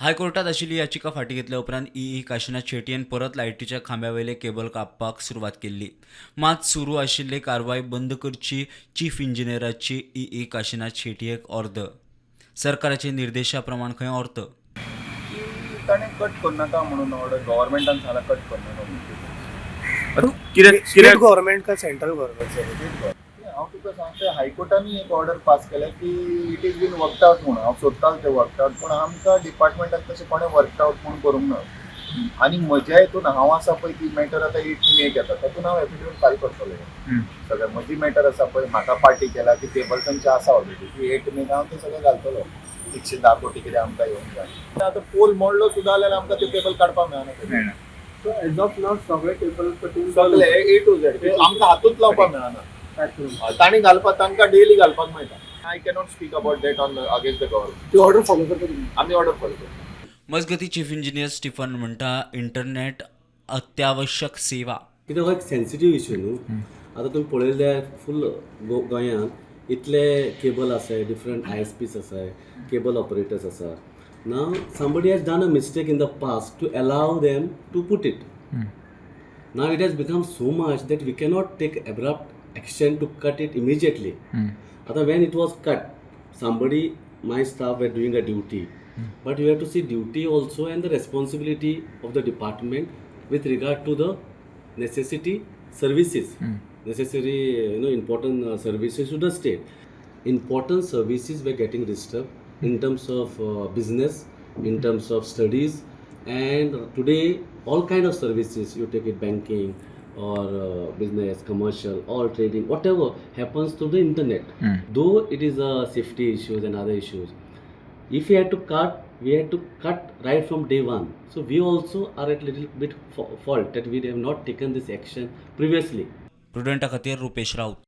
हायकोर्टात आशिल्ली याचिका फाटी घेतल्या उपरांत ई काशीनाथ शेटयेन परत लायटीच्या खांब्यावयले केबल कापपाक सुरवात केल्ली. मात सुरू आशिल्ली कारवाय बंद करची चीफ इंजिनियराची ई काशीनाथ शेटयेक अर्द. सरकाराचे निर्देशा प्रमाण खंय अर्थ. ताणें कट करनाका म्हणून ऑर्डर गव्हर्मेंटान सांगला कट करनाका म्हणून. स्टेट गव्हर्मेंट का सेंट्रल गव्हर्मेंट? हांव तुका सांगता हायकोर्टानी एक ऑर्डर पास केल्या की it is been worked out म्हणून. हांव सोदतालो तें वर्कड आउट पूण आमकां डिपार्टमेंटान तशें कोणें वर्कड आउट म्हणून करूंक ना. आनी म्हज्या हितून हांव आसा पळय ती मॅटर आतां 8 मेक येता तातूंत हांव एफिडेवीट फायल करतलो. सगळें म्हजी मॅटर आसा पळय म्हाका पार्टी केला ती टेबल्सांची आसा ऑलरेडी ती 8 मेक हांव तें सगळें घालतलो. 110 कोटी कितें आमकां येवंक जाय. आतां पोल मोडलो सुद्दां जाल्यार आमकां ते टेबल काडपाक मेळना. सो एज ऑफ नाव सगळे टेबल कटून सगळे A to Z आमकां हातूंत लावपाक मेळना. तांणी घालपाक तांकां डेली घालपाक मेळटा. I cannot speak about that on against the government. ती ऑर्डर फॉलो करता तुम्ही? आमी ऑर्डर फॉलो करता. मजगती चीफ इंजिनियर स्टीफन म्हणटा इंटरनेट अत्यावश्यक सेवा. कित्याक हो एक सेन्सिटीव इश्यू न्हू. आतां तुमी पळयलें जाल्यार फूल गोंयांत इतले केबल आसाय, डिफरंट ISPs आसाय, केबल ऑपरेटर्स आसा. नाव somebody has done a mistake in the past to allow them to put it. Now it has become so much that we cannot take abrupt action to cut it immediately. When it was cut, my staff were doing a duty, but you have to see duty also and the responsibility of the department with regard to the necessity services, necessary important services to the state. Important services were getting disturbed in terms of business, in terms of studies, and today all kind of services, you take it banking or business, commercial, all trading, whatever happens through the internet. Though it is a safety issues and other issues, if we had to cut, we had to cut right from day one. So we also are at little bit fault that we have not taken this action previously. प्रुडंटा खातीर रुपेश राऊत.